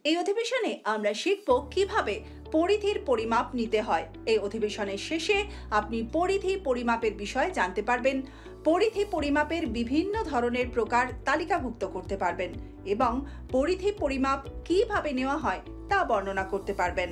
এই অধিবেশনে আমরা শিখব কিভাবে পরিধির পরিমাপ নিতে হয়। এই অধিবেশনের শেষে আপনি পরিধি পরিমাপের বিষয়ে জানতে পারবেন, পরিধি পরিমাপের বিভিন্ন ধরনের প্রকার তালিকাভুক্ত করতে পারবেন এবং পরিধি পরিমাপ কিভাবে নেওয়া হয় তা বর্ণনা করতে পারবেন।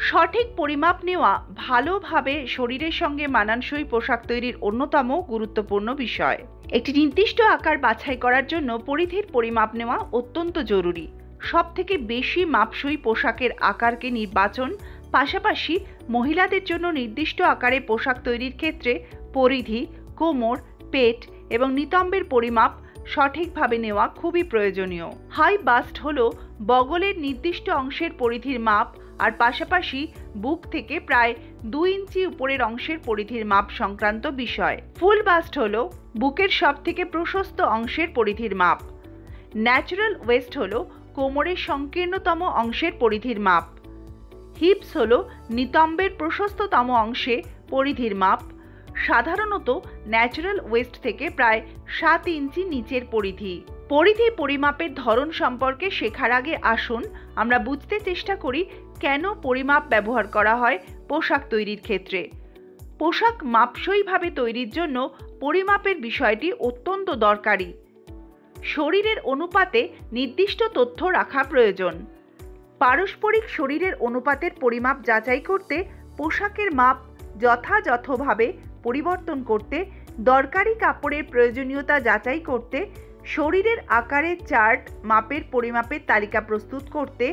সঠিক পরিমাপ নেওয়া ভালোভাবে শরীরের সঙ্গে মানানসই পোশাক তৈরির অন্যতম গুরুত্বপূর্ণ বিষয়। একটি নির্দিষ্ট আকার বাছাই করার জন্য পরিধির পরিমাপ নেওয়া অত্যন্ত জরুরি। সবথেকে বেশি মাপসই পোশাকের আকারকে নির্বাচন, পাশাপাশি মহিলাদের জন্য নির্দিষ্ট আকারে পোশাক তৈরির ক্ষেত্রে পরিধি, কোমর, পেট এবং নিতম্বের পরিমাপ সঠিকভাবে নেওয়া খুবই প্রয়োজনীয়। হাই বাস্ট হলো বগলের নির্দিষ্ট অংশের পরিধির মাপ, আর পাশাপাশি বুক থেকে প্রায় 2 ইঞ্চি উপরের অংশের পরিধির মাপ সংক্রান্ত বিষয়। ফুল বাস্ট হলো বুকের সবথেকে প্রশস্ত অংশের পরিধির মাপ। ন্যাচারাল ওয়েস্ট হলো কোমরের সংকীর্ণতম অংশের পরিধির মাপ। হিপস হলো নিতম্বের প্রশস্ততম অংশে পরিধির মাপ। সাধারণত ন্যাচারাল ওয়েস্ট থেকে প্রায় 7 ইঞ্চি নিচের পরিধি। পরিধি পরিমাপের ধরন সম্পর্কে শেখার আগে আসুন আমরা বুঝতে চেষ্টা করি কেন পরিমাপ ব্যবহার করা হয় পোশাক তৈরির ক্ষেত্রে। পোশাক মাপসইভাবে তৈরির জন্য পরিমাপের বিষয়টি অত্যন্ত দরকারি। শরীরের অনুপাতে নির্দিষ্ট তথ্য রাখা প্রয়োজন। পারস্পরিক শরীরের অনুপাতের পরিমাপ যাচাই করতে, পোশাকের মাপ যথাযথভাবে পরিবর্তন করতে, দরকারি কাপড়ের প্রয়োজনীয়তা যাচাই করতে, শরীরের আকারের চার্ট, মাপের পরিমাপের তালিকা প্রস্তুত করতে,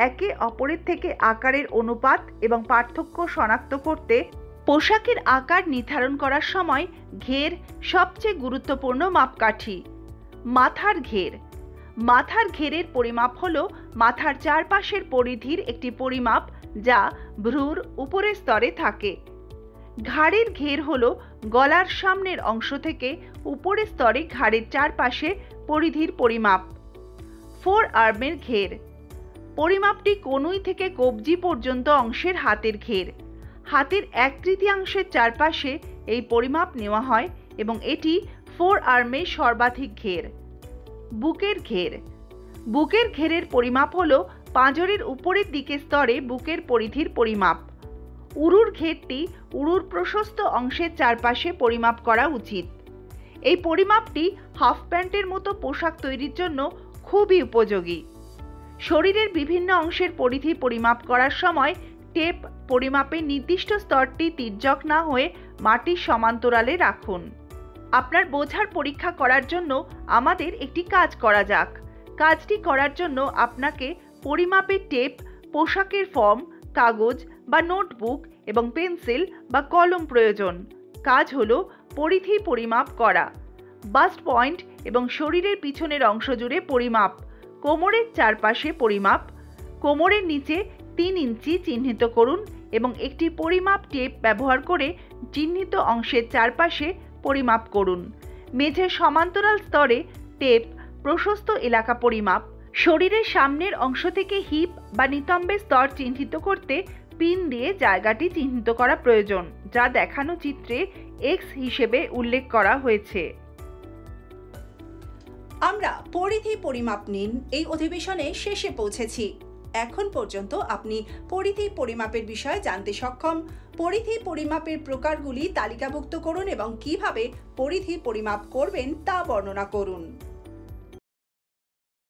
একে অপরের থেকে আকারের অনুপাত এবং পার্থক্য শনাক্ত করতে, পোশাকের আকার নির্ধারণ করার সময় ঘের সবচেয়ে গুরুত্বপূর্ণ মাপকাঠি। মাথার ঘের। মাথার ঘেরের পরিমাপ হলো মাথার চারপাশের পরিধির একটি পরিমাপ যা ভ্রুর উপরের স্তরে থাকে। ঘাড়ের ঘের হলো গলার সামনের অংশ থেকে উপরের স্তরে ঘাড়ের চারপাশে পরিধির পরিমাপ। ফোর আর্মের ঘের। পরিমাপটি কনুই থেকে কবজি পর্যন্ত অংশের হাতের ঘের। হাতের 1/3 চারপাশে এই পরিমাপ নেওয়া হয় এবং এটি ফোর আর্মের সর্বাধিক ঘের। বুকের ঘের। বুকের ঘেরের পরিমাপ হলো পাঁজরের উপরের দিকের স্তরে বুকের পরিধির পরিমাপ। উরুর ঘেরটি উরুর প্রশস্ত অংশের চারপাশে পরিমাপ করা উচিত। এই পরিমাপটি হাফ প্যান্টের মতো পোশাক তৈরির জন্য খুবই উপযোগী। শরীরের বিভিন্ন অংশের পরিধি পরিমাপ করার সময় টেপ পরিমাপের নির্দিষ্ট স্তরটি তির্যক না হয়ে মাটির সমান্তরালে রাখুন। আপনার বোঝার পরীক্ষা করার জন্য আমাদের একটি কাজ করা যাক। কাজটি করার জন্য আপনাকে পরিমাপের টেপ, পোশাকের ফর্ম, কাগজ বা নোটবুক এবং পেন্সিল বা কলম প্রয়োজন। কাজ হলো পরিধি পরিমাপ করা। বাস্ট পয়েন্ট এবং শরীরের পিছনের অংশ জুড়ে পরিমাপ। কোমরের চারপাশে পরিমাপ। কোমরের নিচে 3 ইঞ্চি চিহ্নিত করুন এবং একটি পরিমাপ টেপ ব্যবহার করে চিহ্নিত অংশের চারপাশে পরিমাপ করুন। মেঝের সমান্তরাল স্তরে টেপ, প্রশস্ত এলাকা পরিমাপ। শরীরের সামনের অংশ থেকে হিপ বা নিতম্বের স্তর চিহ্নিত করতে পিন দিয়ে জায়গাটি চিহ্নিত করা প্রয়োজন, যা দেখানো চিত্রে এক্স হিসেবে উল্লেখ করা হয়েছে। আমরা পরিধি পরিমাপ নিন এই অধিবেশনে শেষে পৌঁছেছি। এখন পর্যন্ত আপনি পরিধি পরিমাপের বিষয়ে জানতে সক্ষম। পরিধি পরিমাপের প্রকারগুলি তালিকাভুক্ত করুন এবং কিভাবে পরিধি পরিমাপ করবেন তা বর্ণনা করুন।